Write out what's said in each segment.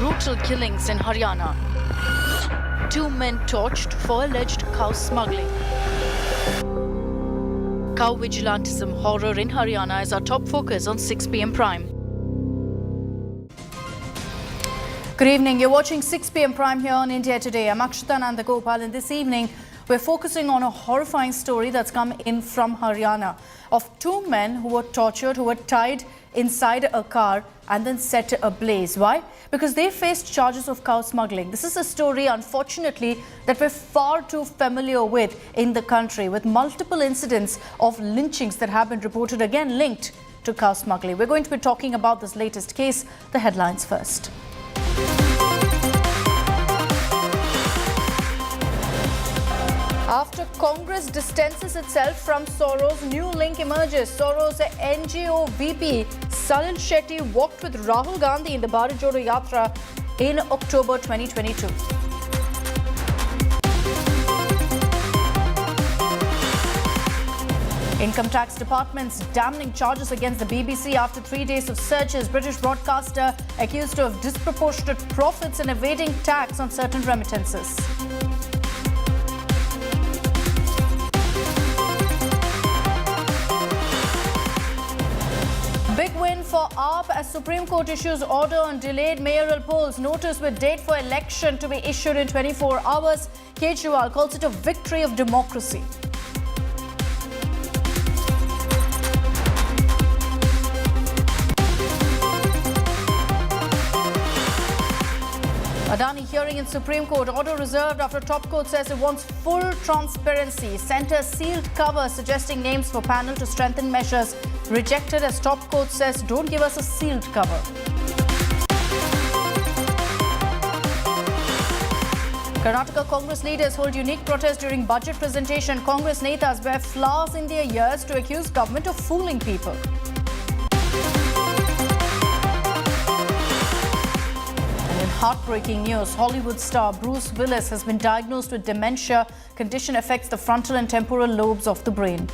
Brutal killings in Haryana. 2 men torched for alleged cow smuggling. Cow vigilantism horror in Haryana is our top focus on 6 p.m. Prime. Good evening. You're watching 6 p.m. Prime here on India Today. I'm Akshita and Nandgopal, and this evening we're focusing on a horrifying story that's come in from Haryana of 2 men who were tortured, who were tied inside a car and then set ablaze. Why? Because they faced charges of cow smuggling. This is a story, unfortunately, that we're far too familiar with in the country, with multiple incidents of lynchings that have been reported, again linked to cow smuggling. We're going to be talking about this latest case. The headlines first. After Congress distances itself from Soros, new link emerges. Soros NGO VP Salil Shetty walked with Rahul Gandhi in the Bharat Jodo Yatra in October 2022. Income Tax Department's damning charges against the BBC after 3 days of searches. British broadcaster accused of disproportionate profits and evading tax on certain remittances. Big win for AAP as Supreme Court issues order on delayed mayoral polls. Notice with date for election to be issued in 24 hours. Kejriwal calls it a victory of democracy. Adani hearing in Supreme Court. Order reserved after top court says it wants full transparency. Centre sealed cover suggesting names for panel to strengthen measures. Rejected as top court says don't give us a sealed cover. Karnataka Congress leaders hold unique protest during budget presentation. Congress netas wear flowers in their ears to accuse government of fooling people. Heartbreaking news. Hollywood star Bruce Willis has been diagnosed with dementia. Condition affects the frontal and temporal lobes of the brain.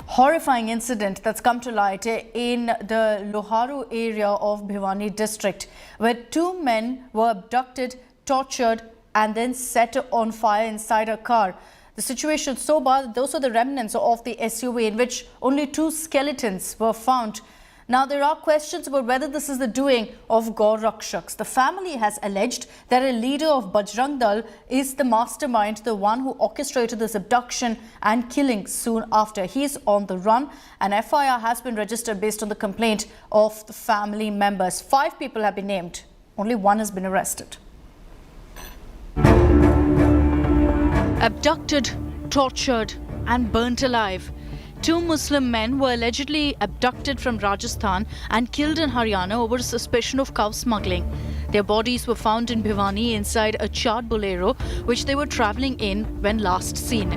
Horrifying incident that's come to light in the Loharu area of Bhiwani district, where 2 men were abducted, tortured and then set on fire inside a car. The situation so bad that those are the remnants of the SUV in which only 2 skeletons were found. Now, there are questions about whether this is the doing of Gaur Rakshaks. The family has alleged that a leader of Bajrang Dal is the mastermind, the one who orchestrated this abduction and killing soon after. He is on the run. An FIR has been registered based on the complaint of the family members. 5 people have been named. Only 1 has been arrested. Abducted, tortured and burnt alive. 2 Muslim men were allegedly abducted from Rajasthan and killed in Haryana over suspicion of cow smuggling. Their bodies were found in Bhiwani inside a charred bolero which they were travelling in when last seen.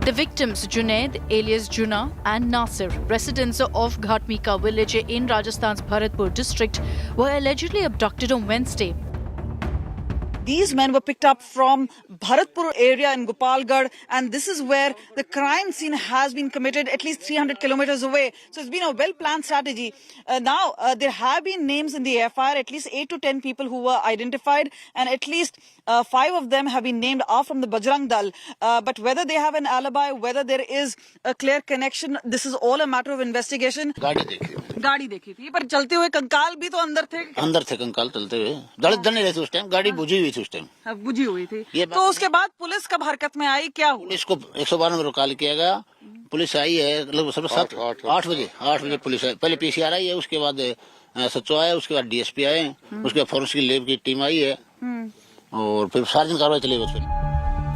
The victims, Junaid alias Juna and Nasir, residents of Ghatmika village in Rajasthan's Bharatpur district, were allegedly abducted on Wednesday. These men were picked up from Bharatpur area in Gopalgarh, and this is where the crime scene has been committed, at least 300 kilometers away. So it's been a well-planned strategy. Now, there have been names in the FIR, at least 8 to 10 people who were identified, and at least 5 of them have been named are from the Bajrang Dal. But whether they have an alibi, whether there is a clear connection, this is all a matter of investigation. गाड़ी देखी थी पर चलते हुए कंकाल भी तो अंदर थे कंकाल चलते हुए दल नहीं रहे थे उस टाइम गाड़ी बुझी हुई थी उस टाइम बुझी हुई थी तो उसके बाद पुलिस कब हरकत में आई क्या हुआ पुलिस को 112 में रिकॉल किया गया पुलिस आई है लगभग 8 बजे पुलिस आई पहले पीसीआर आई है उसके बाद सचो आया उसके बाद डीएसपी आए उसके बाद फॉरेंसिक लैब की टीम आई है और फिर सार्वजनिक कार्रवाई चली गई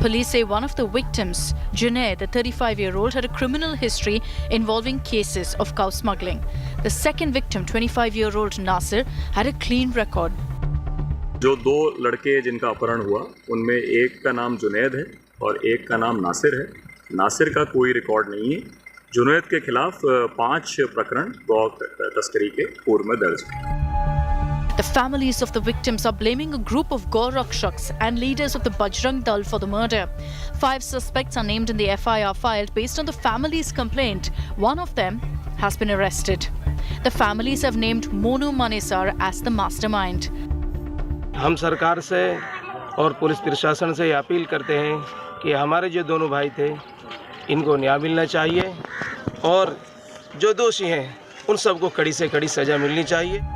Police say one of the victims, Junaid, the 35-year-old, had a criminal history involving cases of cow smuggling. The second victim, 25-year-old Nasir, had a clean record. जो 2 लड़के जिनका अपहरण हुआ उनमें एक का नाम जुनैद है और एक का नाम नासिर है। नासिर का कोई रिकॉर्ड नहीं है। जुनैद के खिलाफ 5 प्रकरण गौ तस्करी के पूर्व में दर्ज हैं। The families of the victims are blaming a group of Gorakshaks and leaders of the Bajrang Dal for the murder. 5 suspects are named in the FIR filed based on the family's complaint. One of them has been arrested. The families have named Monu Manisa as the mastermind. हम सरकार से और police प्रशासन से appeal करते हैं कि हमारे जो दोनों भाई थे इनको न्याय मिलना चाहिए और जो दोषी हैं उन सबको कड़ी से कड़ी सजा मिलनी चाहिए.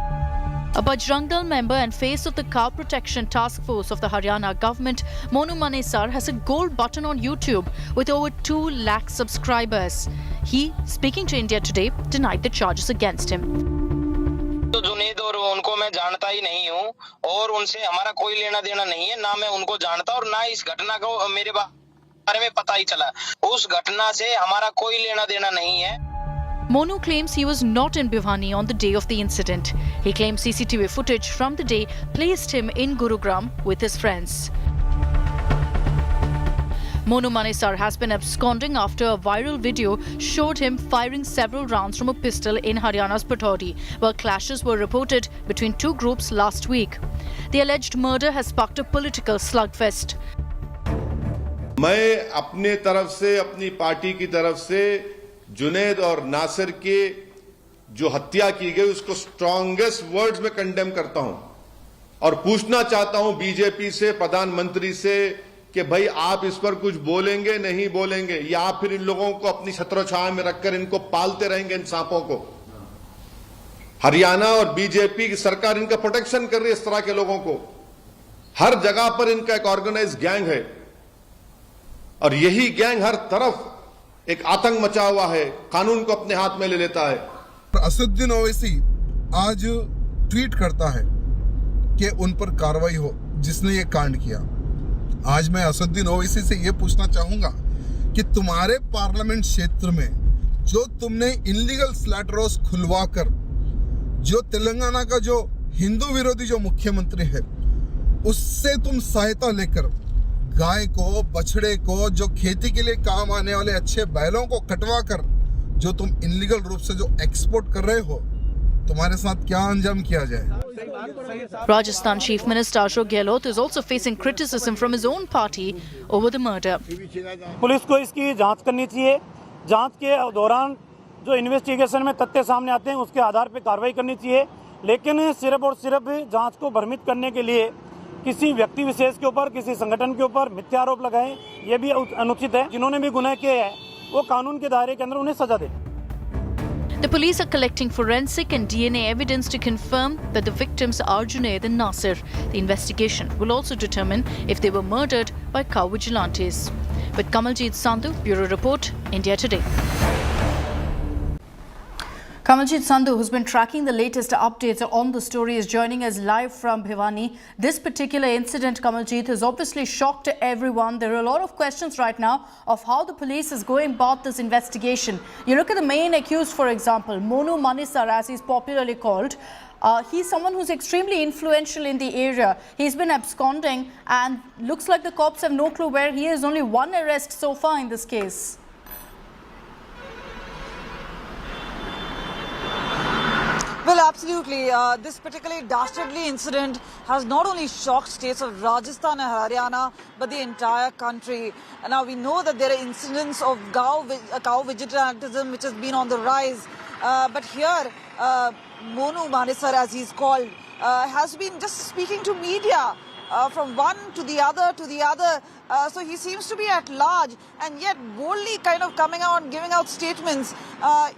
A Bajrang Dal member and face of the Cow Protection Task Force of the Haryana government, Monu Manisa has a gold button on YouTube with over 2 lakh subscribers. He, speaking to India Today, denied the charges against him. तो जुनेद और उनको मैं जानता ही नहीं हूँ और उनसे हमारा कोई लेना देना नहीं है. ना मैं उनको जानता और ना इस घटना को मेरे बारे में पता ही चला. उस घटना से हमारा कोई लेना देना नहीं है. Monu claims he was not in Bhiwani on the day of the incident. He claims CCTV footage from the day placed him in Gurugram with his friends. Monu Manisa has been absconding after a viral video showed him firing several rounds from a pistol in Haryana's Pataudi, where clashes were reported between 2 groups last week. The alleged murder has sparked a political slugfest. मैं अपने तरफ से अपनी party की तरफ से जुनेद और नासिर की जो हत्या की गई उसको स्ट्रांगेस्ट वर्ड्स में कंडेम करता हूं और पूछना चाहता हूं बीजेपी से, प्रधानमंत्री से कि भाई आप इस पर कुछ बोलेंगे नहीं बोलेंगे या फिर इन लोगों को अपनी छत्रछाया में रखकर इनको पालते रहेंगे, इन सांपों को. हरियाणा और बीजेपी की सरकार इनका प्रोटेक्शन कर रही है. इस तरह के लोगों को हर जगह पर इनका एक ऑर्गेनाइज गैंग है और यही गैंग हर तरफ एक आतंक मचा हुआ है, कानून को अपने हाथ में ले लेता है. असदुद्दीन ओवैसी आज ट्वीट करता है कि उन पर कार्रवाई हो जिसने ये कांड किया. आज मैं असदुद्दीन ओवैसी से ये पूछना चाहूंगा कि तुम्हारे पार्लियामेंट क्षेत्र में जो तुमने इनलीगल स्लैटर हाउस खुलवाकर जो तेलंगाना का जो हिंदू विरोधी जो मुख्यमंत्री है उससे तुम सहायता लेकर गाय को, बछड़े को, जो खेती के लिए काम आने वाले अच्छे बैलों को कटवा कर जो तुम इनलीगल रूप से जो एक्सपोर्ट कर रहे हो, तुम्हारे साथ क्या अंजाम किया जाए. Rajasthan Chief Minister Ashok Gehlot is also facing criticism from his own party over the murder. Police को इसकी जांच करनी चाहिए. जांच के दौरान जो इन्वेस्टिगेशन में तथ्य सामने आते हैं उसके आधार पर कार्रवाई करनी चाहिए. लेकिन सिर्फ और सिर्फ जांच को भ्रमित करने के लिए किसी व्यक्ति विशेष के ऊपर, किसी संगठन के ऊपर मिथ्या आरोप लगाएं, ये भी अनुचित है. जिन्होंने भी गुनाह किए हैं वो कानून के दायरे के अंदर उन्हें सजा दें. The police are collecting forensic and DNA evidence to confirm that the victims are Junaid and Nasir. The investigation will also determine if they were murdered by cow vigilantes. With Kamaljit Sandhu, Bureau Report, India Today. Kamaljit Sandhu, who's been tracking the latest updates on the story, is joining us live from Bhiwani. This particular incident, Kamaljit, has obviously shocked everyone. There are a lot of questions right now of how the police is going about this investigation. You look at the main accused, for example, Monu Manisa, as he's popularly called. He's someone who's extremely influential in the area. He's been absconding and looks like the cops have no clue where he is. Only one arrest so far in this case. Well, absolutely. This particularly dastardly incident has not only shocked states of Rajasthan and Haryana, but the entire country. And now we know that there are incidents of cow vigilantism which has been on the rise. But here, Monu Manisa, as he's called, has been just speaking to media. From one to the other to the other. So he seems to be at large and yet boldly kind of coming out and giving out statements.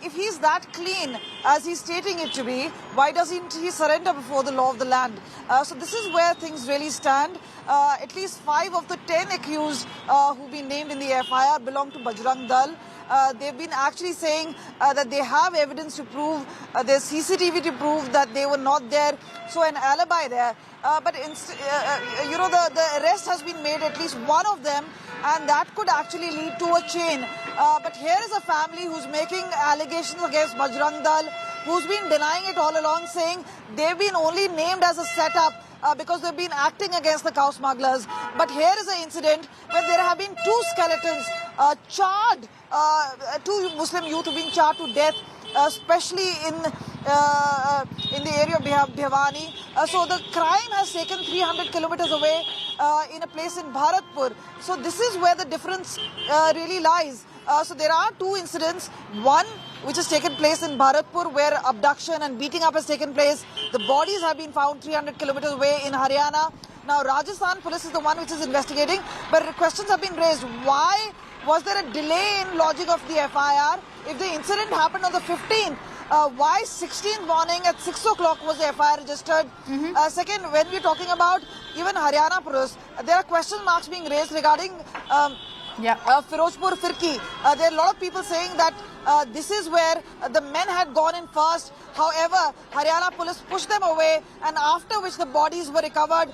If he's that clean as he's stating it to be, why doesn't he surrender before the law of the land? So this is where things really stand. At least 5 of the 10 accused who've been named in the FIR belong to Bajrang Dal. They've been actually saying that they have evidence to prove, there's CCTV to prove that they were not there, so an alibi there. But you know, the arrest has been made, at least one of them, and that could actually lead to a chain. But here is a family who's making allegations against Bajrang Dal, who's been denying it all along, saying they've been only named as a setup because they've been acting against the cow smugglers. But here is an incident where there have been 2 skeletons charred, 2 Muslim youth have been charred to death, especially in in the area of Bhiwani. So the crime has taken 300 kilometers away in a place in Bharatpur. So this is where the difference really lies. So there are two incidents. One which has taken place in Bharatpur, where abduction and beating up has taken place. The bodies have been found 300 kilometers away in Haryana. Now Rajasthan police is the one which is investigating, but questions have been raised. Why was there a delay in lodging of the FIR? If the incident happened on the 15th, why 16th morning at 6 o'clock was the FIR registered? Second, when we're talking about even Haryana police, there are question marks being raised regarding Firozpur Firki. There are a lot of people saying that this is where the men had gone in first. However, Haryana police pushed them away, and after which the bodies were recovered.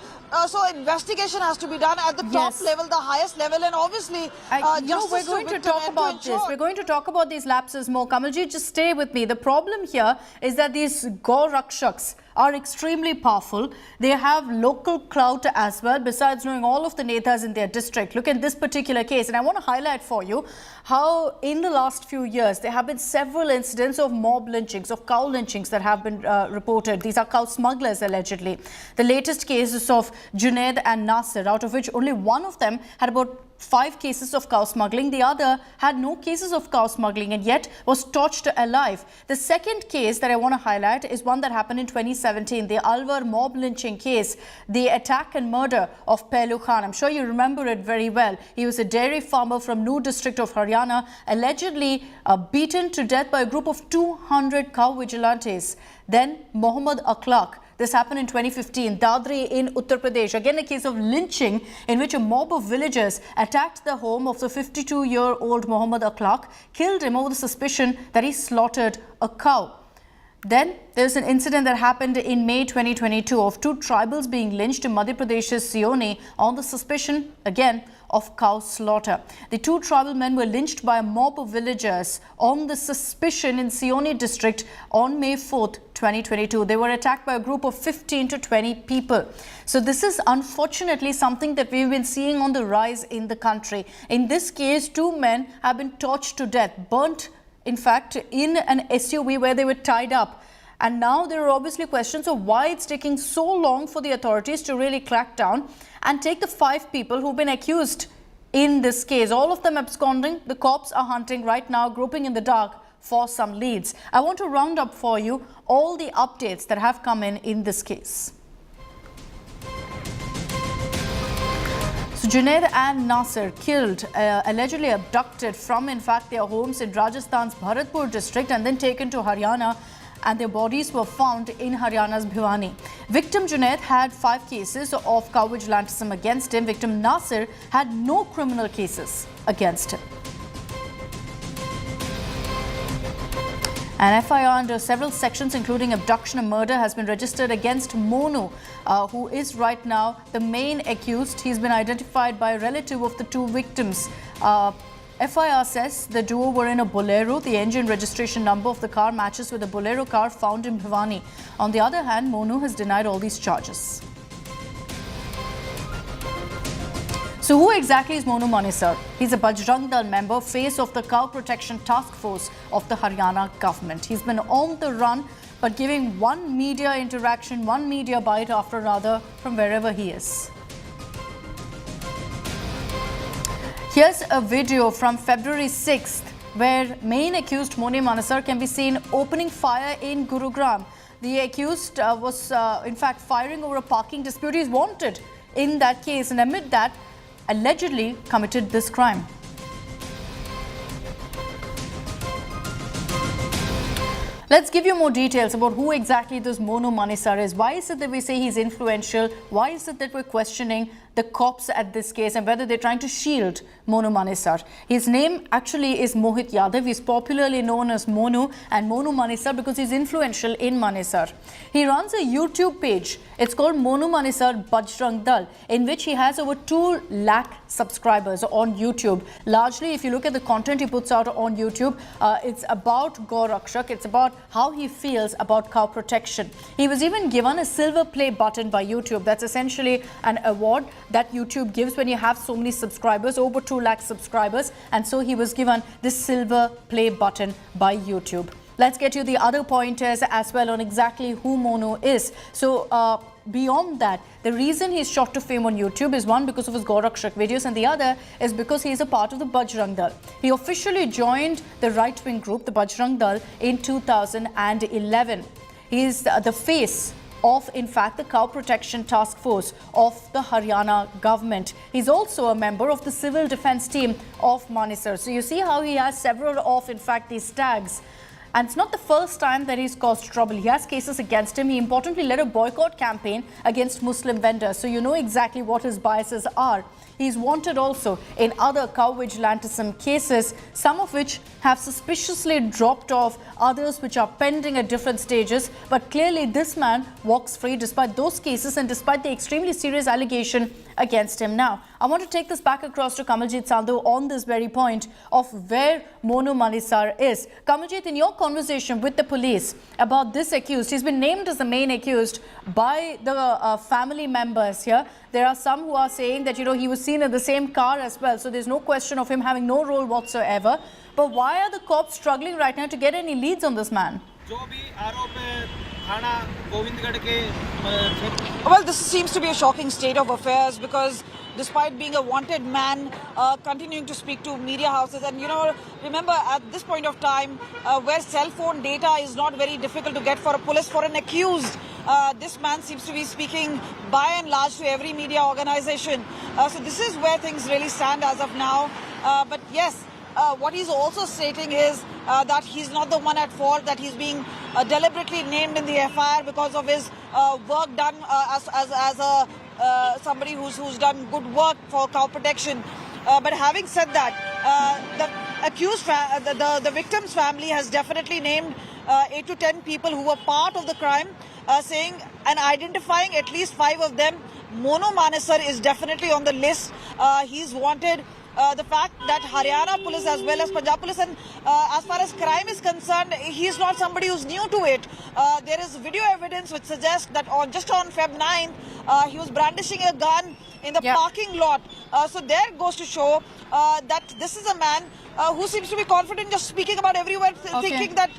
So investigation has to be done at the top level, the highest level, and obviously we're going to talk about this. We're going to talk about these lapses more. Kamalji, just stay with me. The problem here is that these Gaur Rakshaks are extremely powerful. They have local clout as well, besides knowing all of the netas in their district. Look at this particular case, and I want to highlight for you how in the last few years there have been several incidents of mob lynchings, of cow lynchings that have been reported. These are cow smugglers allegedly. The latest cases of Junaid and Nasir, out of which only one of them had about 5 cases of cow smuggling. The other had no cases of cow smuggling and yet was torched alive. The second case that I want to highlight is one that happened in 2017, the Alwar mob lynching case, the attack and murder of Pehlu Khan. I'm sure you remember it very well. He was a dairy farmer from Noor district of Haryana, allegedly beaten to death by a group of 200 cow vigilantes. Then Mohammad Akhlaq. This happened in 2015, Dadri in Uttar Pradesh. Again, a case of lynching in which a mob of villagers attacked the home of the 52-year-old Mohammad Akhlaq, killed him over the suspicion that he slaughtered a cow. Then there's an incident that happened in May 2022 of 2 tribals being lynched in Madhya Pradesh's Sioni on the suspicion, again, of cow slaughter. The 2 tribal men were lynched by a mob of villagers on the suspicion in Sioni district on May 4th, 2022. They were attacked by a group of 15 to 20 people. So this is unfortunately something that we've been seeing on the rise in the country. In this case, 2 men have been torched to death, burnt, in fact, in an SUV where they were tied up. And now there are obviously questions of why it's taking so long for the authorities to really crack down and take the 5 people who've been accused in this case. All of them absconding. The cops are hunting right now, groping in the dark for some leads. I want to round up for you all the updates that have come in this case. So Junaid and Nasir killed, allegedly abducted from, in fact, their homes in Rajasthan's Bharatpur district and then taken to Haryana, and their bodies were found in Haryana's Bhiwani. Victim Junaid had 5 cases of cow vigilantism against him. Victim Nasir had no criminal cases against him. An FIR under several sections, including abduction and murder, has been registered against Monu, who is right now the main accused. He's been identified by a relative of the 2 victims. FIR says the duo were in a Bolero. The engine registration number of the car matches with a Bolero car found in Bhiwani. On the other hand, Monu has denied all these charges. So who exactly is Monu Manisa? He's a Bajrang Dal member, face of the Cow Protection Task Force of the Haryana government. He's been on the run, but giving one media interaction, one media bite after another from wherever he is. Here's a video from February 6th where main accused Monu Manisa can be seen opening fire in Gurugram. The accused was in fact firing over a parking dispute. He's wanted in that case, and amid that allegedly committed this crime. Let's give you more details about who exactly this Monu Manisa is. Why is it that we say he's influential? Why is it that we're questioning the cops at this case and whether they're trying to shield Monu Manisa? His name actually is Mohit Yadav. He's popularly known as Monu and Monu Manisa because he's influential in Manesar. He runs a YouTube page. It's called Monu Manisa Bajrang Dal, in which he has over 2 lakh subscribers on YouTube. Largely, if you look at the content he puts out on YouTube, it's about Gaur Rakshak. It's about how he feels about cow protection. He was even given a silver play button by YouTube. That's essentially an award that YouTube gives when you have so many subscribers, over 2 lakh subscribers, and so he was given this silver play button by YouTube. let's get you the other pointers as well on exactly who Monu is. So beyond that, the reason he's shot to fame on YouTube is one, because of his Gorakshak videos, and the other is because he is a part of the Bajrang Dal. He officially joined the right-wing group, the Bajrang Dal, in 2011. He is the face of, in fact, the Cow Protection Task Force of the Haryana government. He's also a member of the civil defense team of Manesar. So you see how he has several of, in fact, these tags. And it's not the first time that he's caused trouble. He has cases against him. He importantly led a boycott campaign against Muslim vendors. So you know exactly what his biases are. He's wanted also in other cow vigilantism cases, some of which have suspiciously dropped off, others which are pending at different stages. But clearly this man walks free despite those cases and despite the extremely serious allegation against him. Now, I want to take this back across to Kamaljit Sandhu on this very point of where Monu Manisa is. Kamaljit, in your conversation with the police about this accused, he's been named as the main accused by the family members here. There are some who are saying that, you know, he was seen in the same car as well. So there's no question of him having no role whatsoever. But why are the cops struggling right now to get any leads on this man? Well, this seems to be a shocking state of affairs, because despite being a wanted man, continuing to speak to media houses, and, you know, remember at this point of time where cell phone data is not very difficult to get for a police, for an accused, this man seems to be speaking by and large to every media organization. So this is where things really stand as of now. But yes, what he's also stating is that he's not the one at fault, that he's being deliberately named in the FIR because of his work done as a somebody who's done good work for cow protection. But having said that, the accused, the victim's family has definitely named 8 to 10 people who were part of the crime, saying and identifying at least 5 of them. Monu Manisa is definitely on the list. He's wanted. The fact that Haryana police as well as Punjab police, and as far as crime is concerned, he's not somebody who's new to it. There is video evidence which suggests that just on Feb 9th, he was brandishing a gun in the parking lot. So there goes to show that this is a man who seems to be confident just speaking about everywhere, thinking that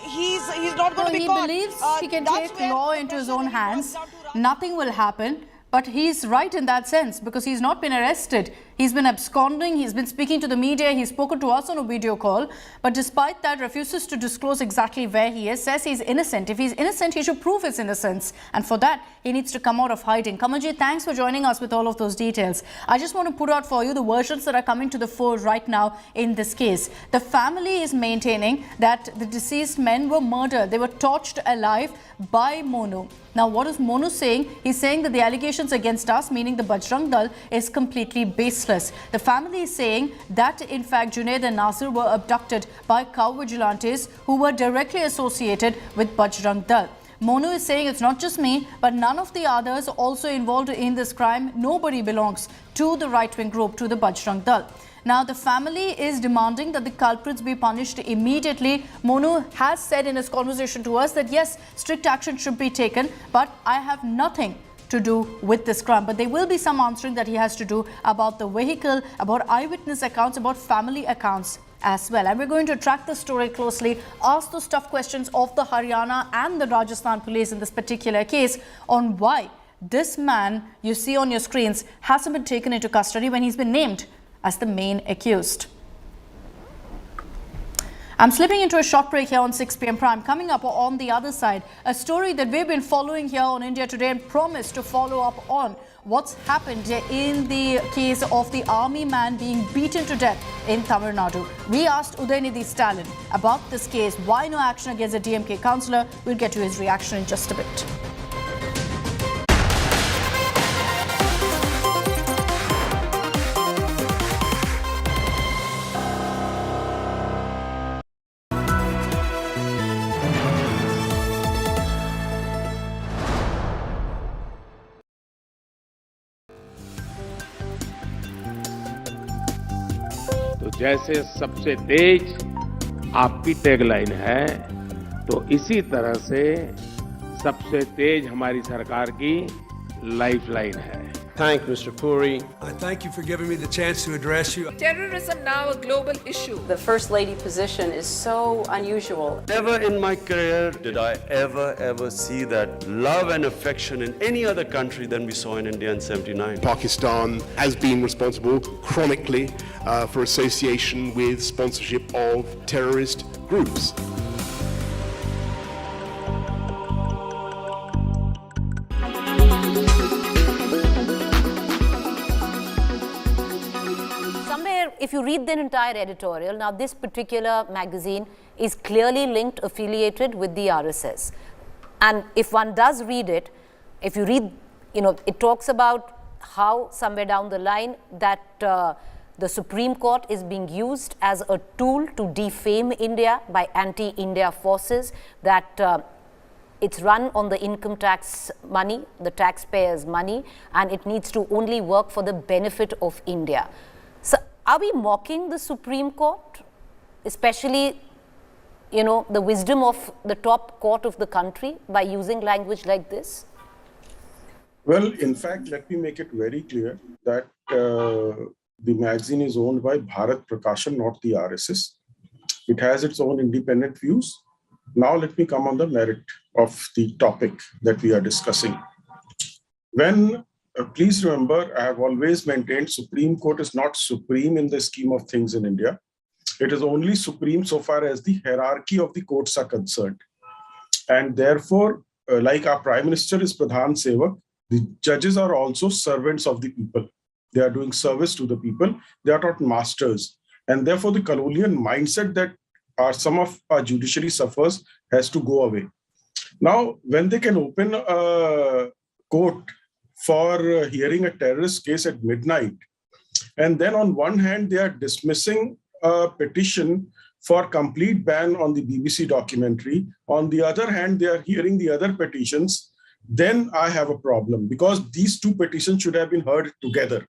he's not going to be caught. He believes he can take law into his own hands. Nothing will happen. But he's right in that sense, because he's not been arrested. He's been absconding, he's been speaking to the media, he's spoken to us on a video call. But despite that, refuses to disclose exactly where he is, says he's innocent. If he's innocent, he should prove his innocence. And for that, he needs to come out of hiding. Kamaljit, thanks for joining us with all of those details. I just want to put out for you the versions that are coming to the fore right now in this case. The family is maintaining that the deceased men were murdered. They were torched alive by Monu. Now, what is Monu saying? He's saying that the allegations against us, meaning the Bajrang Dal, is completely baseless. The family is saying that, in fact, Junaid and Nasir were abducted by cow vigilantes who were directly associated with Bajrang Dal. Monu is saying it's not just me, but none of the others also involved in this crime. Nobody belongs to the right-wing group, to the Bajrang Dal. Now, the family is demanding that the culprits be punished immediately. Monu has said in his conversation to us that yes, strict action should be taken, but I have nothing to do with this crime. But there will be some answering that he has to do about the vehicle, about eyewitness accounts, about family accounts as well. And we're going to track the story closely, ask those tough questions of the Haryana and the Rajasthan police in this particular case on why this man you see on your screens hasn't been taken into custody when he's been named as the main accused. I'm slipping into a short break here on 6 p.m. Prime. Coming up on the other side, a story that we've been following here on India Today and promised to follow up on what's happened in the case of the army man being beaten to death in Tamil Nadu. We asked Udayanidhi Stalin about this case. Why no action against a DMK councillor? We'll get to his reaction in just a bit. तो जैसे सबसे तेज आपकी tagline है, तो इसी तरह से सबसे तेज हमारी सरकार की लाइफलाइन है। thank Mr. Puri. I thank you for giving me the chance to address you. Terrorism now a global issue. The First Lady position is so unusual. Never in my career did I ever see that love and affection in any other country than we saw in India in '79. Pakistan has been responsible chronically for association with sponsorship of terrorist groups. If you read the entire editorial, now this particular magazine is clearly linked, affiliated with the RSS. And if one does read it, if you read, it talks about how somewhere down the line that the Supreme Court is being used as a tool to defame India by anti-India forces, that it's run on the income tax money, the taxpayers' money, and it needs to only work for the benefit of India. So, are we mocking the Supreme Court, especially, the wisdom of the top court of the country by using language like this? Well, in fact, let me make it very clear that the magazine is owned by Bharat Prakashan, not the RSS. It has its own independent views. Now, let me come on the merit of the topic that we are discussing. Please remember, I have always maintained Supreme Court is not supreme in the scheme of things in India. It is only supreme so far as the hierarchy of the courts are concerned. And therefore, like our Prime Minister is Pradhan Sevak, the judges are also servants of the people. They are doing service to the people. They are not masters. And therefore, the colonial mindset that some of our judiciary suffers has to go away. Now, when they can open a court for hearing a terrorist case at midnight, and then on one hand, they are dismissing a petition for complete ban on the BBC documentary. On the other hand, they are hearing the other petitions. Then I have a problem, because these two petitions should have been heard together.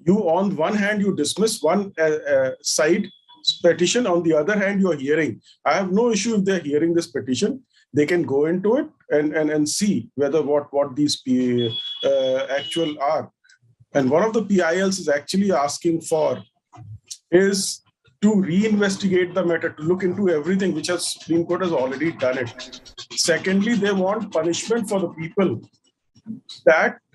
On one hand, you dismiss one side petition. On the other hand, you are hearing. I have no issue if they're hearing this petition. They can go into it and see whether what these actual are. And one of the PILs is actually asking for is to reinvestigate the matter, to look into everything, which has Supreme Court has already done it. Secondly, they want punishment for the people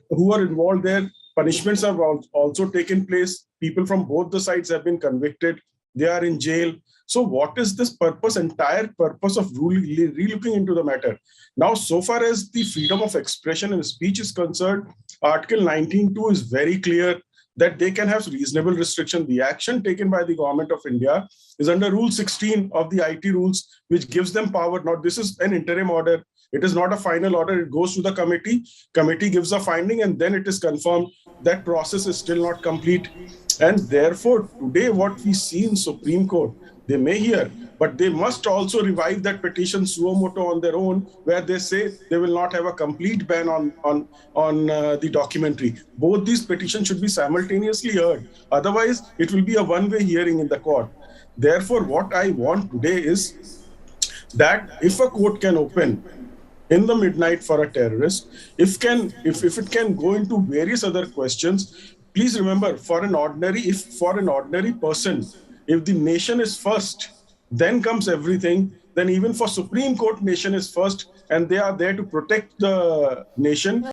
who are involved there. Punishments have also taken place. People from both the sides have been convicted. They are in jail. So what is this purpose, entire purpose of relooking into the matter? Now, so far as the freedom of expression and speech is concerned, Article 19.2 is very clear that they can have reasonable restriction. The action taken by the government of India is under Rule 16 of the IT rules, which gives them power. Now, this is an interim order. It is not a final order. It goes to the committee. Committee gives a finding, and then it is confirmed. That process is still not complete. And therefore, today what we see in Supreme Court, they may hear, but they must also revive that petition suo moto on their own, where they say they will not have a complete ban on the documentary. Both these petitions should be simultaneously heard. Otherwise, it will be a one-way hearing in the court. Therefore, what I want today is that if a court can open in the midnight for a terrorist, if it can go into various other questions, please remember, for an ordinary person, if the nation is first, then comes everything. Then even for Supreme Court, nation is first, and they are there to protect the nation.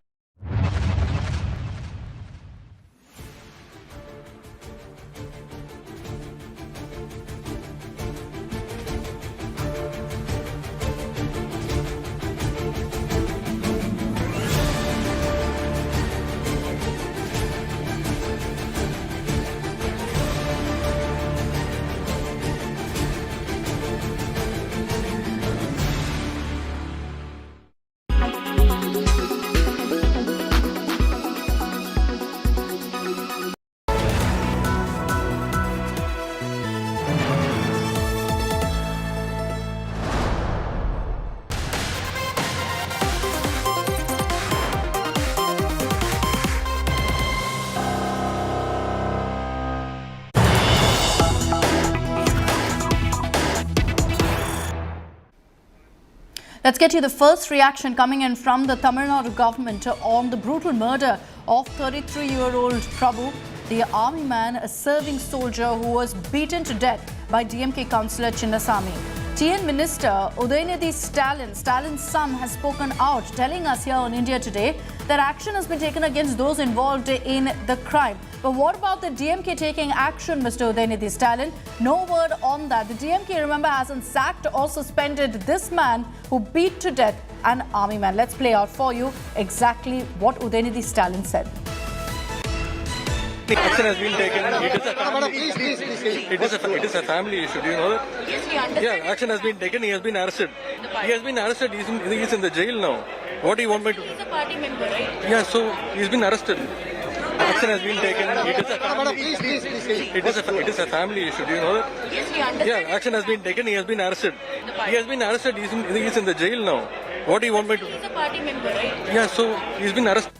Let's get you the first reaction coming in from the Tamil Nadu government on the brutal murder of 33-year-old Prabhu, the army man, a serving soldier who was beaten to death by DMK councillor Chinnasamy. TN Minister Udayanidhi Stalin's son, has spoken out, telling us here on India Today that action has been taken against those involved in the crime. But what about the DMK taking action, Mr. Udayanidhi Stalin? No word on that. The DMK, remember, hasn't sacked or suspended this man who beat to death an army man. Let's play out for you exactly what Udayanidhi Stalin said. Action has been taken. It is a family issue. Do you know that? Yes, we understand. Yeah, action has been taken. He has been arrested. He has been arrested. He's in the jail now. What do you want me to? He's a party member, right? Yeah, so he's been arrested. Action has been taken. It is a family issue. Do you know that? Yes, we understand. Yeah, action has been taken. He has been arrested. He has been arrested. He's in the jail now. What do you want me to? He's a party member, right? Yeah, so he's been arrested.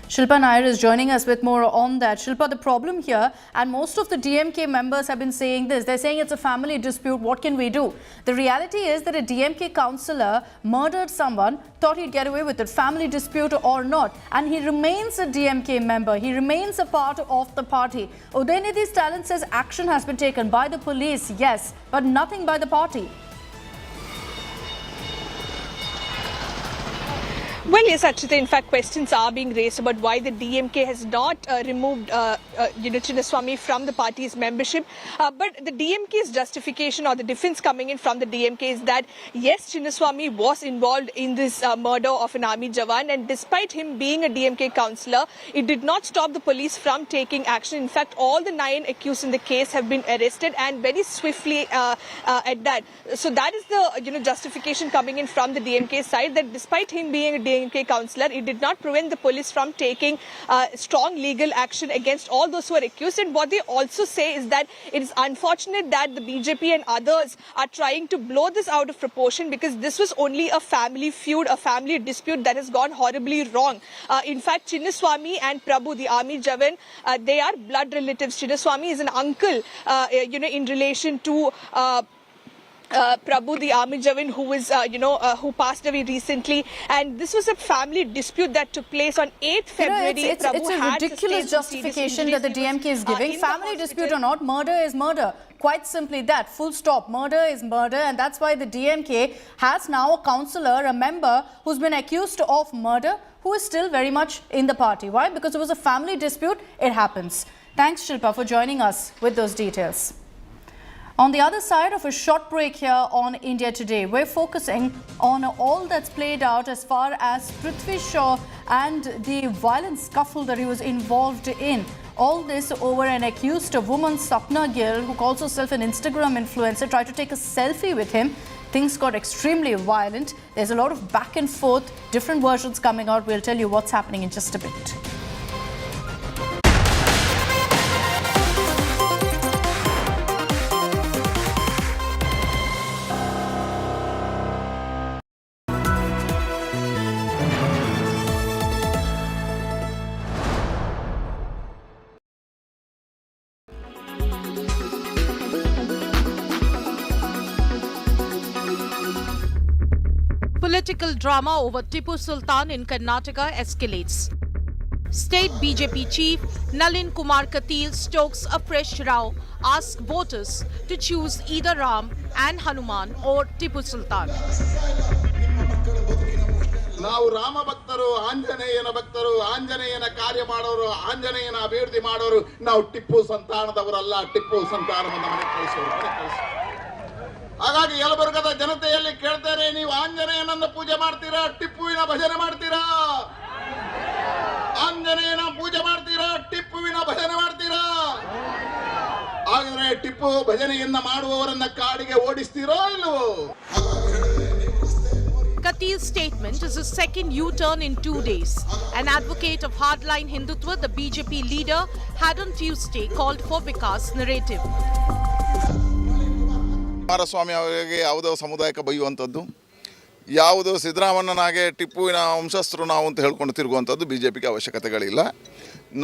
Shilpa Nair is joining us with more on that. Shilpa, the problem here, and most of the DMK members have been saying this, they're saying it's a family dispute, what can we do? The reality is that a DMK councillor murdered someone, thought he'd get away with it, family dispute or not, and he remains a DMK member, he remains a part of the party. Udayanidhi Stalin says action has been taken by the police, yes, but nothing by the party. Well, yes, Akshita, in fact, questions are being raised about why the DMK has not removed, Chinnasamy from the party's membership. But the DMK's justification or the defense coming in from the DMK is that, yes, Chinnasamy was involved in this murder of an army jawan, and despite him being a DMK councillor, it did not stop the police from taking action. In fact, all the 9 accused in the case have been arrested, and very swiftly at that. So that is the justification coming in from the DMK side, that despite him being a DMK councillor, it did not prevent the police from taking strong legal action against all those who are accused. And what they also say is that it is unfortunate that the BJP and others are trying to blow this out of proportion, because this was only a family feud, a family dispute that has gone horribly wrong. In fact, Chinnasamy and Prabhu, the army jawan, they are blood relatives. Chinnasamy is an uncle, in relation to Prabhu, the army jawan, who was, who passed away recently, and this was a family dispute that took place on 8th February. It's a ridiculous justification that the DMK is giving. Family dispute or not, murder is murder. Quite simply that, full stop. Murder is murder, and that's why the DMK has now a councillor, a member who's been accused of murder, who is still very much in the party. Why? Because it was a family dispute. It happens. Thanks, Shilpa, for joining us with those details. On the other side of a short break here on India Today, we're focusing on all that's played out as far as Prithvi Shaw and the violent scuffle that he was involved in. All this over an accused woman, Swapna Gill, who calls herself an Instagram influencer, tried to take a selfie with him. Things got extremely violent. There's a lot of back and forth, different versions coming out. We'll tell you what's happening in just a bit. Political drama over Tipu Sultan in Karnataka escalates. State BJP chief Nalin Kumar Katil stokes a fresh row, asks voters to choose either Ram and Hanuman or Tipu Sultan. ನಾವು ರಾಮ ಭಕ್ತರು, ಆಂಜನೇಯನ ಭಕ್ತರು, ಆಂಜನೇಯನ ಕಾರ್ಯ ಮಾಡೋರು, ಆಂಜನೇಯನ ಅಭಿವೃದ್ಧಿ ಮಾಡೋರು. ನಾವು ಟಿಪ್ಪು ಸಂತಾನದವರಲ್ಲ, ಟಿಪ್ಪು ಸಂತಾನವನ್ನು ಮನೆ ಕಳಿಸೋರು. ಹಾಗಾಗಿ ಯಲಬುರ್ಗದ ಜನತೆಯಲ್ಲಿ ಕೇಳ್ತಾರೆ, ನೀವು ಆಂಜನೇಯನನ್ನ ಪೂಜೆ ಮಾಡ್ತೀರಾ, ಟಿಪ್ಪುವಿನ ಭಜನೆ ಮಾಡ್ತೀರಾ? ಆಂಜನೇಯನ ಪೂಜೆ ಮಾಡ್ತೀರಾ, ಟಿಪ್ಪುವಿನ ಭಜನೆ ಮಾಡ್ತೀರಾ? ಹಾಗಾದ್ರೆ ಟಿಪ್ಪು ಭಜನೆಯನ್ನ ಮಾಡುವವರನ್ನ ಕಾಡಿಗೆ ಓಡಿಸ್ತೀರೋ ಇಲ್ವೋ? Katil's statement is a second U-turn in 2 days. An advocate of hardline Hindutva, the BJP leader, had on Tuesday called for Vikas' narrative. Kumaraswamy ಅವರಿಗೆ ಯಾವುದೋ ಸಮುದಾಯಕ್ಕೆ ಬೈಯುವಂಥದ್ದು, ಯಾವುದು ಸಿದ್ದರಾಮಣ್ಣನಾಗೆ ಟಿಪ್ಪುವಿನ ವಂಶಸ್ಥರು ನಾವು ಅಂತ ಹೇಳ್ಕೊಂಡು ತಿರುಗುವಂಥದ್ದು BJPಗೆ ಅವಶ್ಯಕತೆಗಳಿಲ್ಲ.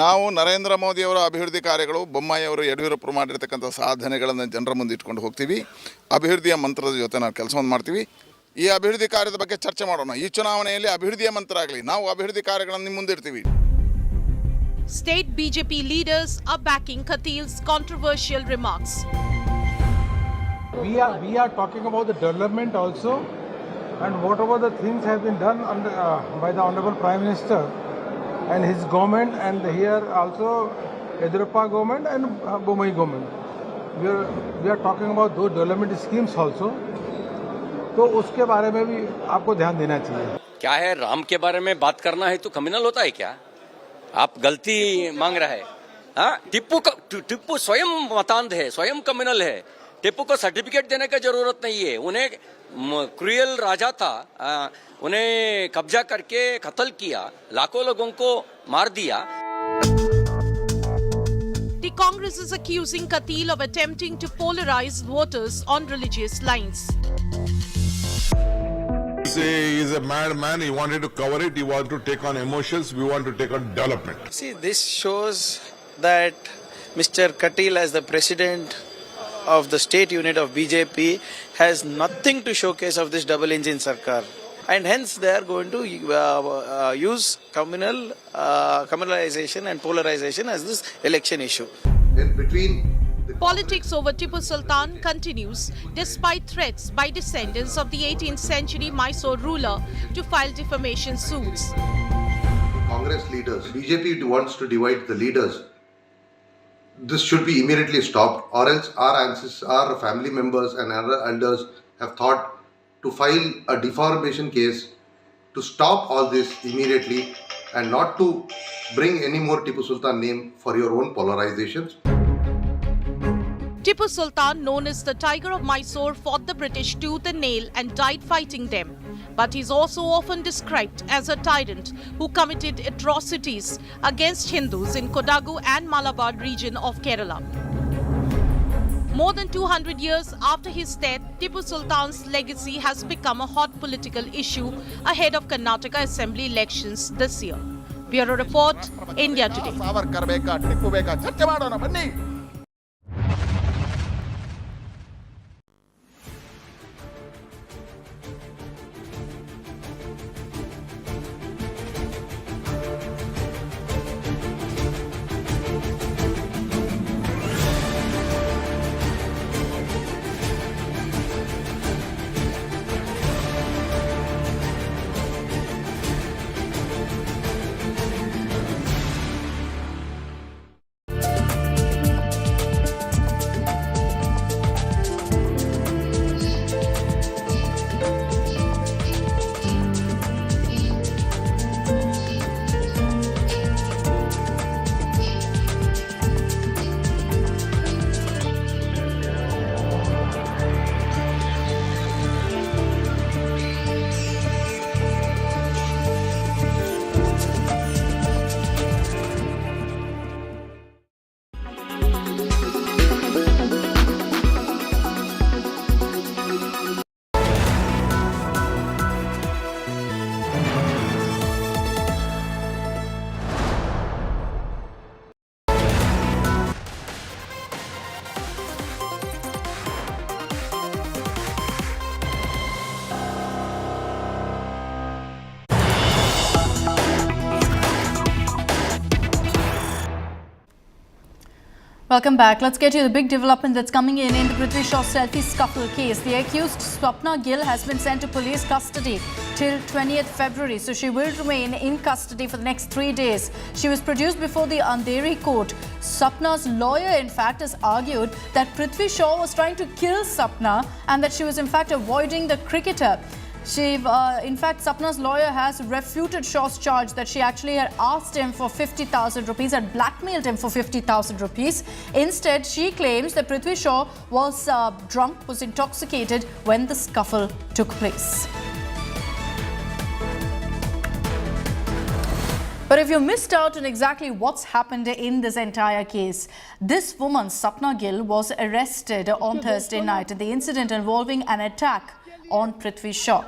ನಾವು ನರೇಂದ್ರ ಮೋದಿಯವರ ಅಭಿವೃದ್ಧಿ ಕಾರ್ಯಗಳು, ಬೊಮ್ಮಾಯಿಯವರು, ಯಡಿಯೂರಪ್ಪರು ಮಾಡಿರ್ತಕ್ಕಂಥ ಸಾಧನೆಗಳನ್ನು ಜನರ ಮುಂದೆ ಇಟ್ಕೊಂಡು ಹೋಗ್ತೀವಿ. ಅಭಿವೃದ್ಧಿಯ ಮಂತ್ರದ ಜೊತೆ ನಾವು ಕೆಲಸವನ್ನು ಮಾಡ್ತೀವಿ. ಈ ಅಭಿವೃದ್ಧಿ ಕಾರ್ಯದ ಬಗ್ಗೆ ಚರ್ಚೆ ಮಾಡೋಣ. ಈ ಚುನಾವಣೆಯಲ್ಲಿ ಅಭಿವೃದ್ಧಿಯ ಮಂತ್ರರಾಗಲಿ, ನಾವು ಅಭಿವೃದ್ಧಿ ಕಾರ್ಯಗಳನ್ನು ಮುಂದಿಡ್ತೀವಿ. State BJP leaders are backing Katil's controversial remarks. We are talking about the development also, and whatever the things have been done under, by the Honorable Prime Minister and his government, and here also Yediyurappa government and Bhiwani government. We are talking about those development schemes also. तो उसके बारे में भी आपको ध्यान देना चाहिए. क्या है, राम के बारे में बात करना है तो क्रिमिनल होता है क्या? आप गलती मांग रहा है. हाँ, टिप्पू स्वयं मतांध है, स्वयं क्रिमिनल है. टिप्पू को सर्टिफिकेट देने की जरूरत नहीं है. उन्हें क्रूएल राजा था, उन्हें कब्जा करके कत्ल किया, लाखों लोगों को मार दिया. The Congress is accusing Katil of attempting to polarize voters on religious lines. He is a madman. He wanted to cover it. He wanted to take on emotions. We want to take on development. See, this shows that Mr. Katil, as the president of the state unit of BJP, has nothing to showcase of this double engine sarkar, and hence they are going to use communalization and polarization as this election issue. In between, Politics over Tipu Sultan continues despite threats by descendants of the 18th century Mysore ruler to file defamation suits. Congress leaders, BJP wants to divide the leaders. This should be immediately stopped, or else our ancestors, our family members and other elders have thought to file a defamation case to stop all this immediately and not to bring any more Tipu Sultan name for your own polarizations. Tipu Sultan, known as the Tiger of Mysore, fought the British tooth and nail and died fighting them. But he's also often described as a tyrant who committed atrocities against Hindus in Kodagu and Malabar region of Kerala. More than 200 years after his death, Tipu Sultan's legacy has become a hot political issue ahead of Karnataka Assembly elections this year. Bureau Report, India Today. Welcome back. Let's get you the big development that's coming in the Prithvi Shaw selfie scuffle case. The accused Swapna Gill has been sent to police custody till 20th February. So she will remain in custody for the next 3 days. She was produced before the Andheri court. Swapna's lawyer, in fact, has argued that Prithvi Shaw was trying to kill Swapna and that she was, in fact, avoiding the cricketer. In fact, Swapna's lawyer has refuted Shaw's charge that she actually had asked him for 50,000 rupees and blackmailed him for 50,000 rupees. Instead, she claims that Prithvi Shaw was drunk, was intoxicated when the scuffle took place. But if you missed out on exactly what's happened in this entire case, this woman, Swapna Gill, was arrested on Thursday night in the incident involving an attack on Prithvi Shaw.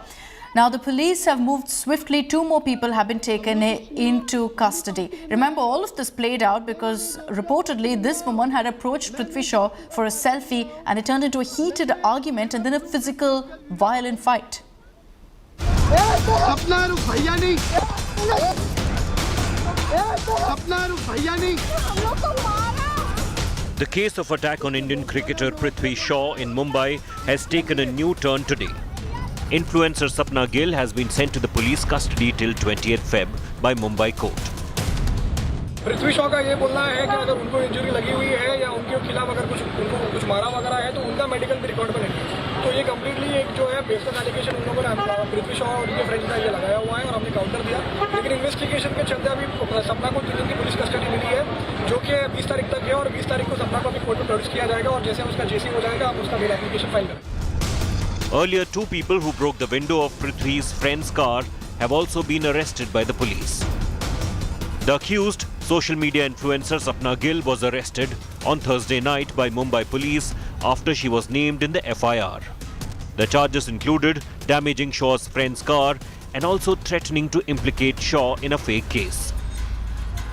Now, the police have moved swiftly. 2 more people have been taken into custody. Remember, all of this played out because reportedly this woman had approached Prithvi Shaw for a selfie and it turned into a heated argument and then a physical, violent fight. सपना रुक भैया नहीं, सपना रुक भैया नहीं। The case of attack on Indian cricketer Prithvi Shaw in Mumbai has taken a new turn today. Influencer Swapna Gill has been sent to the police custody till 20th Feb by Mumbai court. Prithvi Shaw का ये बोलना है कि अगर उनको injury लगी हुई है या उनके खिलाफ अगर उनको कुछ मारा वगैरह है तो उनका मेडिकल भी रिकॉर्ड में नहीं है। तो ये कम्प्लीटली एक जो है बेस्ड एलिगेशन उन लोगों ने पृथ्वी शॉ और उनके फ्रेंड्स का ये लगाया हुआ है और हमने काउंटर दिया। लेकिन इन्वेस्टिगेशन के चलते अभी सपना को 3 दिन की पुलिस कस्टडी मिली है, जो कि 20 तारीख तक है और 20 तारीख को सपना को अपनी कोर्ट में प्रोड्यूस किया जाएगा और जैसे उसका जेसी हो जाएगा हम उसका बेल एप्लीकेशन फाइल करेंगे। Earlier, 2 people who broke the window of Prithvi's friend's car have also been arrested by the police. The accused, social media influencer Swapna Gill, was arrested on Thursday night by Mumbai police after she was named in the FIR. The charges included damaging Shaw's friend's car and also threatening to implicate Shaw in a fake case.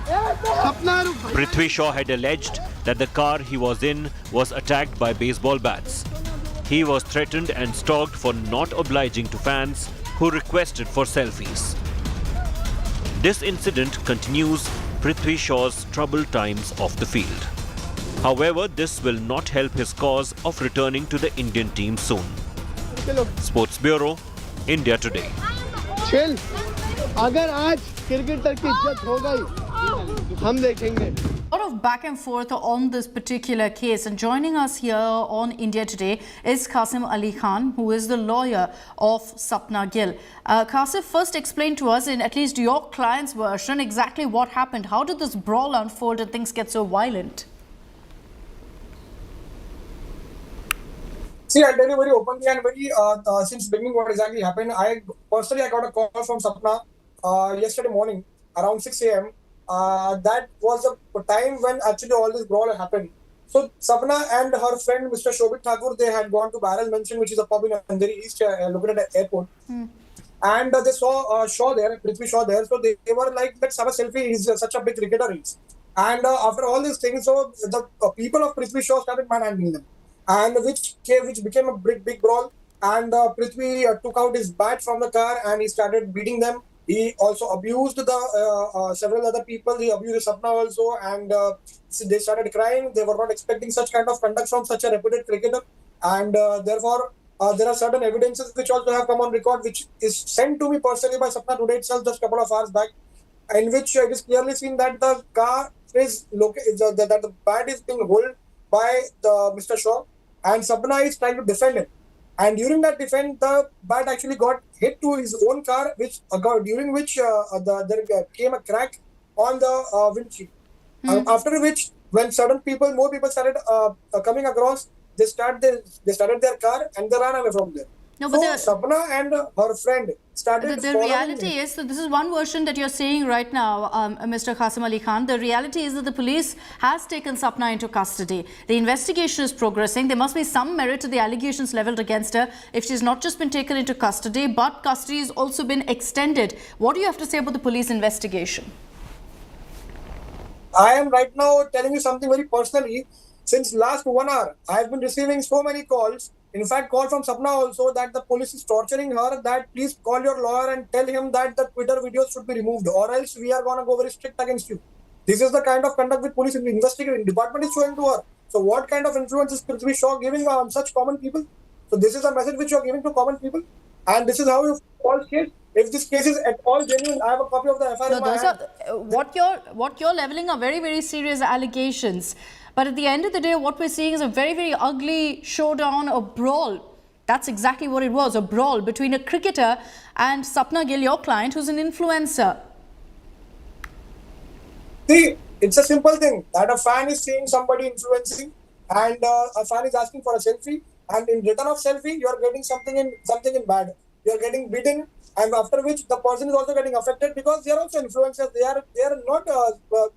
Prithvi Shaw had alleged that the car he was in was attacked by baseball bats. He was threatened and stalked for not obliging to fans who requested for selfies. This incident continues Prithvi Shaw's troubled times off the field. However, this will not help his cause of returning to the Indian team soon. Sports Bureau, India Today. Chill, अगर आज cricketer की इज्जत हो गई, हम देखेंगे। A lot of back and forth on this particular case, and joining us here on India Today is Kasam Ali Khan, who is the lawyer of Swapna Gill. Kasam, first explain to us, in at least your client's version, exactly what happened. How did this brawl unfold and things get so violent? See, I'll tell you very openly and very since beginning what exactly happened. I got a call from Swapna yesterday morning around 6 a.m. That was the time when actually all this brawl happened. So Swapna and her friend Mr. Shobit Thakur, they had gone to Barrel Mansion, which is a pub in Andheri East, located at the airport. And they saw Shaw there, Prithvi Shaw there. So they were like, let's have a selfie. He's such a big cricketer. And after all these things, so the people of Prithvi Shaw started manhandling them, and which became a big brawl. And Prithvi took out his bat from the car and he started beating them. He also abused the several other people. He abused Swapna also, and they started crying. They were not expecting such kind of conduct from such a reputed cricketer, and therefore there are certain evidences which also have come on record, which is sent to me personally by Swapna today itself, just a couple of hours back, in which it is clearly seen that the car is located, that the bat is being held by the Mr. Shaw, and Swapna is trying to defend it. And during that defense, the bat actually got hit to his own car, during which there came a crack on the windshield. After which, when more people started coming across, they started their car and they ran away from there. No, but so Swapna and her friend started. The reality is, so this is one version that you're saying right now, Mr. Kasam Ali Khan. The reality is that the police has taken Swapna into custody. The investigation is progressing. There must be some merit to the allegations leveled against her if she's not just been taken into custody, but custody has also been extended. What do you have to say about the police investigation? I am right now telling you something very personally. Since last 1 hour, I have been receiving so many calls. In fact, call from Swapna also that the police is torturing her, that please call your lawyer and tell him that the Twitter videos should be removed, or else we are going to go very strict against you. This is the kind of conduct which police investigating department is showing to her. So what kind of influence is Prithvi Shaw giving on such common people? So this is a message which you are giving to common people, and this is how you call case. If this case is at all genuine, I have a copy of the FIR. No, those are what you're leveling are very, very serious allegations. But at the end of the day, what we're seeing is a very, very ugly showdown, a brawl. That's exactly what it was, a brawl between a cricketer and Swapna Gill, your client, who's an influencer. See, it's a simple thing that a fan is seeing somebody influencing, and a fan is asking for a selfie, and in return of selfie, you are getting something in bad. You are getting beaten, and after which the person is also getting affected because they are also influencers. They are not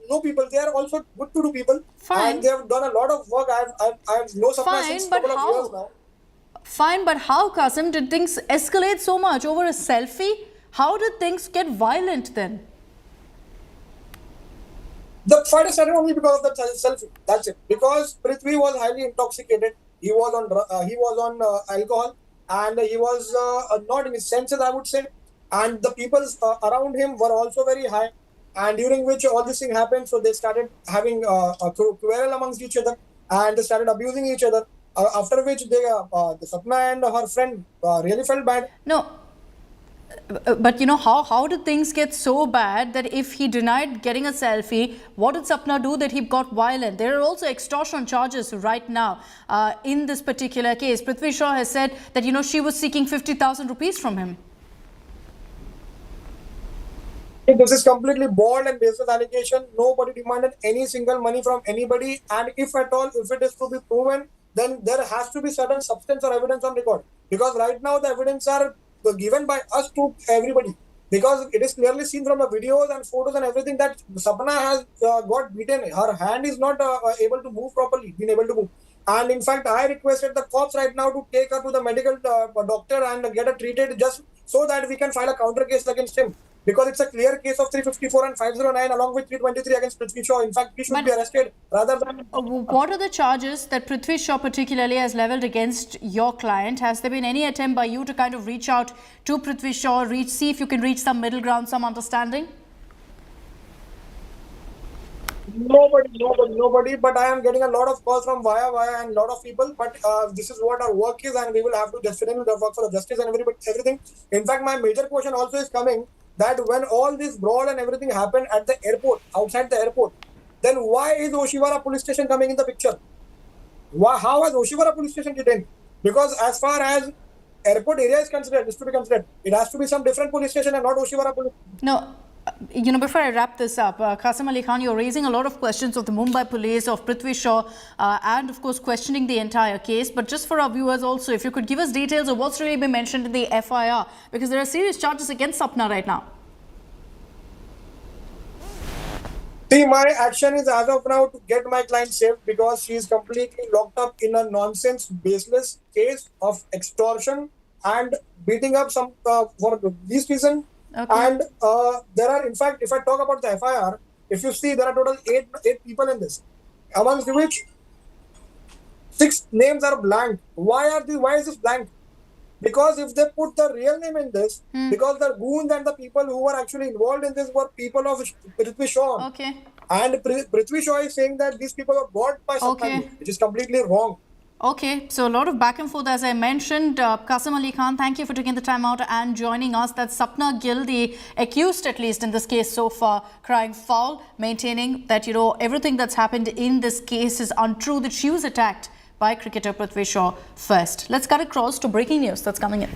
no people. They are also good to do people. Fine. And they have done a lot of work. I have no Swapna since a couple of years now. Fine, but how, Kasam, did things escalate so much over a selfie? How did things get violent then? The fight started only because of the selfie. That's it. Because Prithvi was highly intoxicated. He was on alcohol, and he was not in his senses, I would say. and the people around him were also very high. And during which all this thing happened, so they started having a quarrel amongst each other, and they started abusing each other. After which the Swapna and her friend really felt bad. No. But you know, how did things get so bad that if he denied getting a selfie, what did Swapna do that he got violent? There are also extortion charges right now in this particular case. Prithvi Shaw has said that, you know, she was seeking 50,000 rupees from him. This is completely bold and baseless allegation. Nobody demanded any single money from anybody, and if at all, if it is to be proven, then there has to be certain substance or evidence on record. Because right now the evidence are given by us to everybody. Because it is clearly seen from the videos and photos and everything that Swapna has got beaten. Her hand is not able to move properly, been able to move. And in fact, I requested the cops right now to take her to the medical doctor and get her treated, just so that we can file a counter case against him. Because it's a clear case of 354 and 509 along with 323 against Prithvi Shaw. In fact, he should be arrested rather than... What are the charges that Prithvi Shaw particularly has levelled against your client? Has there been any attempt by you to kind of reach out to Prithvi Shaw, see if you can reach some middle ground, some understanding? Nobody, but I am getting a lot of calls from via and a lot of people, but this is what our work is, and we will have to just finish the work for the justice and everything. In fact, my major question also is coming, that when all this brawl and everything happened at the airport, outside the airport, then why is Oshiwara police station coming in the picture? How has Oshiwara police station detained? Because as far as airport area is considered, is to be considered, it has to be some different police station and not Oshiwara police. No. You know, before I wrap this up, Kasam Ali Khan, you're raising a lot of questions of the Mumbai police, of Prithvi Shaw, and of course questioning the entire case. But just for our viewers also, if you could give us details of what's really been mentioned in the FIR, because there are serious charges against Swapna right now. See, my action is as of now to get my client safe, because she is completely locked up in a nonsense, baseless case of extortion and beating up some for this reason. Okay. And there are, in fact, if I talk about the FIR, if you see, there are total eight people in this, amongst which 6 names are blank. Why is this blank? Because if they put the real name in this, because the goons and the people who were actually involved in this were people of Prithvi Shaw. Okay. And Prithvi Shaw is saying that these people were bought by Stalins, which is completely wrong. Okay, so a lot of back and forth, as I mentioned. Kasam Ali Khan, thank you for taking the time out and joining us. That's Swapna Gill, the accused, at least in this case so far, crying foul, maintaining that, you know, everything that's happened in this case is untrue, that she was attacked by cricketer Prithvi Shaw first. Let's cut across to breaking news that's coming in.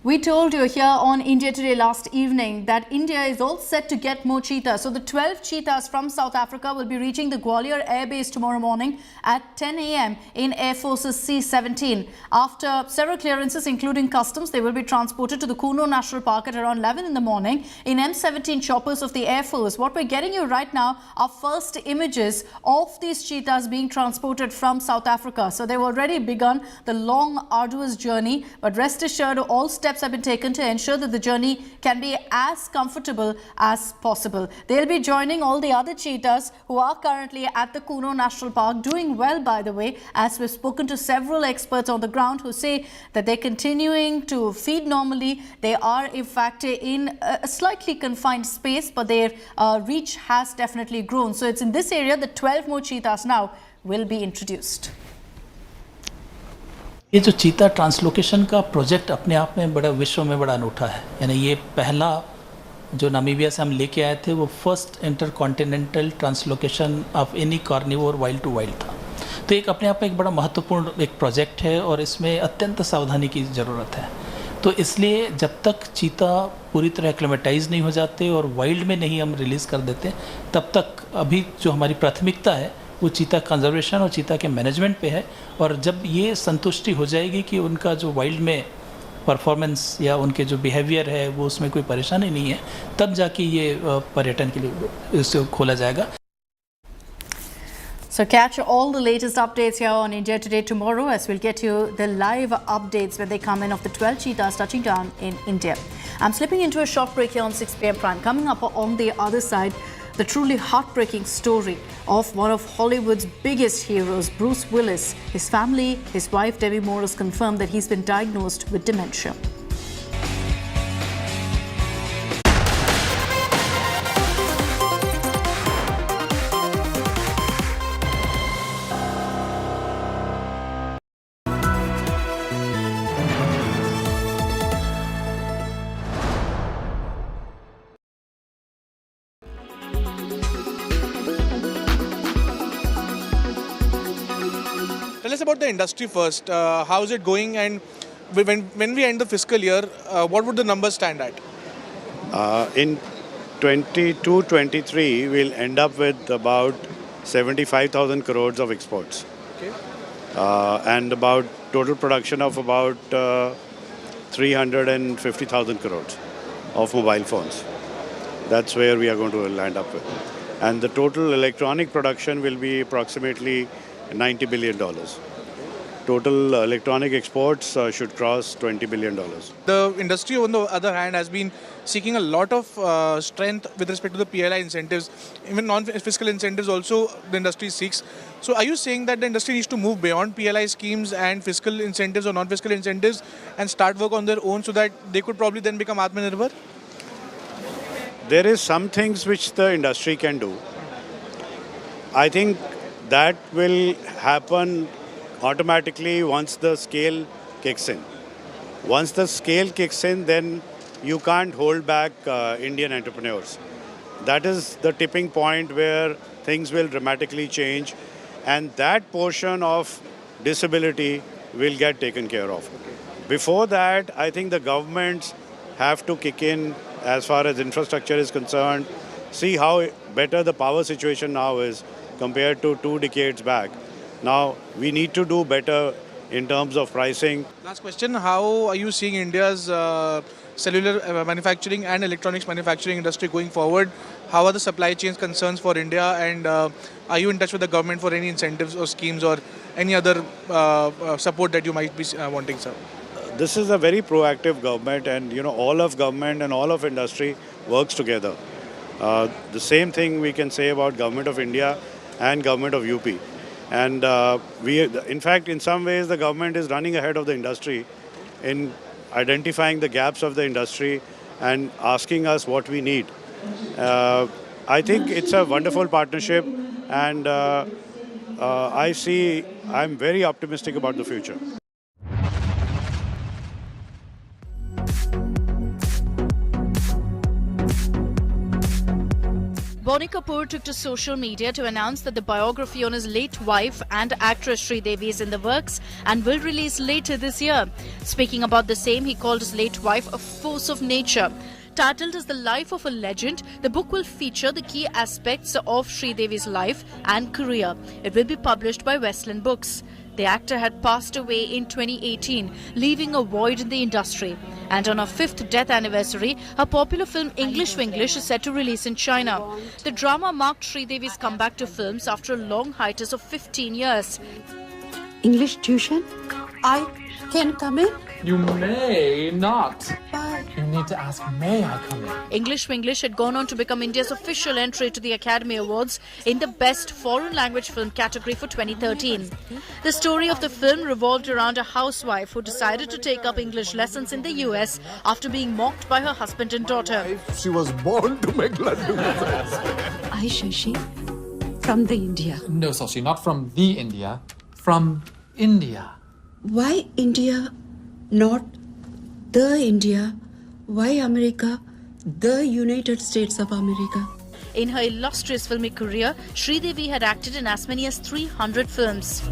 We told you here on India Today last evening that India is all set to get more cheetahs. So the 12 cheetahs from South Africa will be reaching the Gwalior Air Base tomorrow morning at 10 a.m. in Air Force's C-17. After several clearances, including customs, they will be transported to the Kuno National Park at around 11 in the morning in M17 choppers of the Air Force. What we're getting you right now are first images of these cheetahs being transported from South Africa. So they've already begun the long, arduous journey, but rest assured, all steps have been taken to ensure that the journey can be as comfortable as possible. They'll be joining all the other cheetahs who are currently at the Kuno National Park, doing well, by the way, as we've spoken to several experts on the ground who say that they're continuing to feed normally. They are, in fact, in a slightly confined space, but their reach has definitely grown. So it's in this area that 12 more cheetahs now will be introduced. ये जो चीता translocation का project अपने आप में बड़ा विश्व में बड़ा अनूठा है, यानी ये पहला जो नामीबिया से हम लेके आए थे वो first intercontinental translocation of any carnivore wild to wild था। तो एक अपने आप में एक बड़ा महत्वपूर्ण एक प्रोजेक्ट है और इसमें अत्यंत सावधानी की ज़रूरत है। तो इसलिए जब तक चीता पूरी तरह एक्लेमेटाइज नहीं हो जाते और वाइल्ड में नहीं हम रिलीज़ कर देते, तब तक अभी जो हमारी प्राथमिकता है वो चीता कंजर्वेशन और चीता के मैनेजमेंट पे है। और जब ये संतुष्टि हो जाएगी कि उनका जो वाइल्ड में परफॉर्मेंस या उनके जो बिहेवियर है वो उसमें कोई परेशानी नहीं है, तब जाके ये पर्यटन के लिए इसे खोला जाएगा। So catch all the latest updates here on India Today tomorrow, as we'll get you the live updates when they come in of the 12 cheetahs touching down in India. I'm slipping into a short break here on 6 p.m. Prime. Coming up on the other side, the truly heartbreaking story of one of Hollywood's biggest heroes, Bruce Willis. His family, his wife Debbie Moore, has confirmed that he's been diagnosed with dementia. Tell us about the industry first. How is it going, and when we end the fiscal year, what would the numbers stand at? In 22-23, we'll end up with about 75,000 crores of exports. Okay. And about total production of about 350,000 crores of mobile phones. That's where we are going to land up with. And the total electronic production will be approximately $90 billion. Total electronic exports should cross $20 billion. The industry, on the other hand, has been seeking a lot of strength with respect to the PLI incentives. Even non-fiscal incentives also the industry seeks. So are you saying that the industry needs to move beyond PLI schemes and fiscal incentives or non-fiscal incentives and start work on their own so that they could probably then become Atmanirbhar? There is some things which the industry can do. I think that will happen automatically once the scale kicks in. Once the scale kicks in, then you can't hold back Indian entrepreneurs. That is the tipping point where things will dramatically change, and that portion of disability will get taken care of. Before that, I think the governments have to kick in as far as infrastructure is concerned, see how better the power situation now is compared to 2 decades back. Now, we need to do better in terms of pricing. Last question, how are you seeing India's cellular manufacturing and electronics manufacturing industry going forward? How are the supply chains concerns for India, and are you in touch with the government for any incentives or schemes or any other support that you might be wanting, sir? This is a very proactive government, and all of government and all of industry works together. The same thing we can say about Government of India and Government of UP. And in fact, in some ways, the government is running ahead of the industry in identifying the gaps of the industry and asking us what we need. I think it's a wonderful partnership, and I'm very optimistic about the future. Bonnie Kapoor took to social media to announce that the biography on his late wife and actress Sridevi is in the works and will release later this year. Speaking about the same, he called his late wife a force of nature. Titled as The Life of a Legend, the book will feature the key aspects of Sridevi's life and career. It will be published by Westland Books. The actor had passed away in 2018, leaving a void in the industry. And on her 5th death anniversary, her popular film English Winglish is set to release in China. The drama marked Sridevi's comeback to films after a long hiatus of 15 years. English tuition? I can come in? You may not. But you need to ask, may I come in? English Winglish had gone on to become India's official entry to the Academy Awards in the Best Foreign Language Film category for 2013. The story of the film revolved around a housewife who decided to take up English lessons in the US after being mocked by her husband and daughter. She was born to make laddu. I, Shashi, from the India. No, Sashi, not from the India, from India. Why India, not the India? Why America, the United States of America? In her illustrious filmic career, Sridevi had acted in as many as 300 films.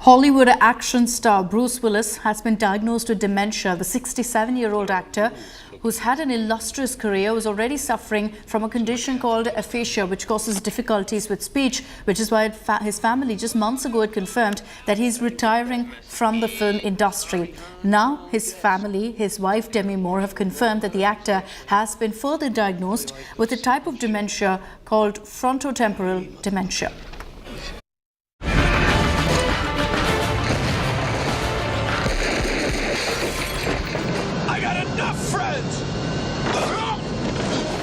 Hollywood action star Bruce Willis has been diagnosed with dementia. The 67-year-old actor, who's had an illustrious career, was already suffering from a condition called aphasia, which causes difficulties with speech, which is why his family just months ago had confirmed that he's retiring from the film industry. Now his family, his wife Demi Moore, have confirmed that the actor has been further diagnosed with a type of dementia called frontotemporal dementia.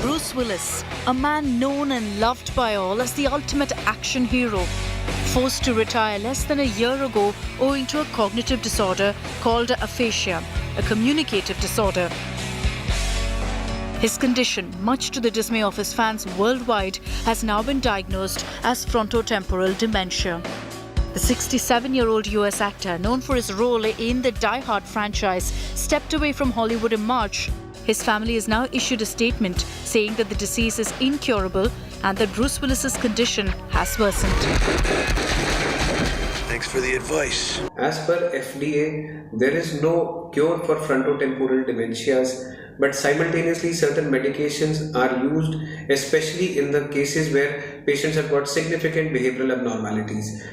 Bruce Willis, a man known and loved by all as the ultimate action hero, forced to retire less than a year ago owing to a cognitive disorder called aphasia, a communicative disorder. His condition, much to the dismay of his fans worldwide, has now been diagnosed as frontotemporal dementia. The 67-year-old US actor, known for his role in the Die Hard franchise, stepped away from Hollywood in March. His family has now issued a statement saying that the disease is incurable and that Bruce Willis's condition has worsened. Thanks for the advice. As per FDA, there is no cure for frontotemporal dementias, but simultaneously certain medications are used, especially in the cases where patients have got significant behavioral abnormalities.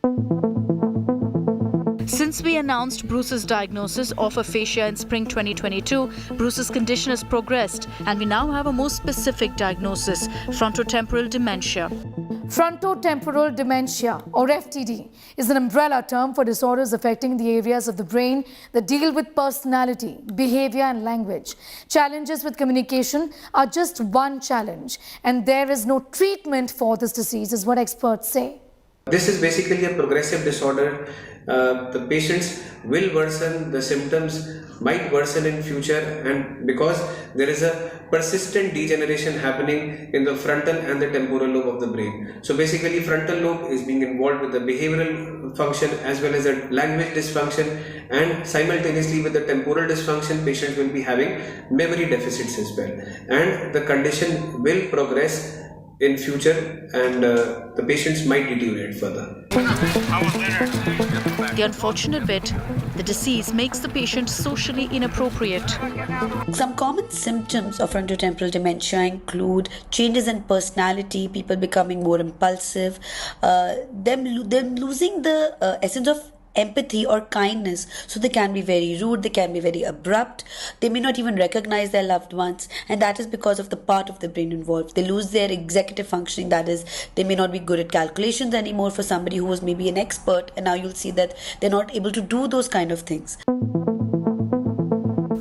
Since we announced Bruce's diagnosis of aphasia in spring 2022, Bruce's condition has progressed and we now have a more specific diagnosis, frontotemporal dementia. Frontotemporal dementia, or FTD, is an umbrella term for disorders affecting the areas of the brain that deal with personality, behavior and language. Challenges with communication are just one challenge, and there is no treatment for this disease, is what experts say. This is basically a progressive disorder. The patients will worsen, the symptoms might worsen in future, and because there is a persistent degeneration happening in the frontal and the temporal lobe of the brain. So basically frontal lobe is being involved with the behavioral function as well as the language dysfunction, and simultaneously with the temporal dysfunction patients will be having memory deficits as well, and the condition will progress in future and the patients might deteriorate further. The unfortunate bit, the disease makes the patient socially inappropriate. Some common symptoms of frontotemporal dementia include changes in personality, people becoming more impulsive, them losing the essence of empathy or kindness, so they can be very rude, they can be very abrupt, they may not even recognize their loved ones, and that is because of the part of the brain involved. They lose their executive functioning, that is, they may not be good at calculations anymore for somebody who was maybe an expert, and now you'll see that they're not able to do those kind of things.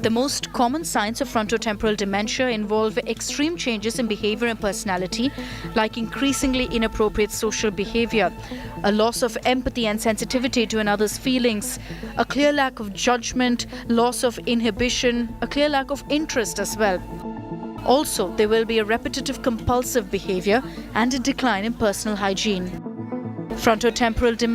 The most common signs of frontotemporal dementia involve extreme changes in behavior and personality, like increasingly inappropriate social behavior, a loss of empathy and sensitivity to another's feelings, a clear lack of judgment, loss of inhibition, a clear lack of interest as well. Also, there will be a repetitive compulsive behavior and a decline in personal hygiene. Frontotemporal dementia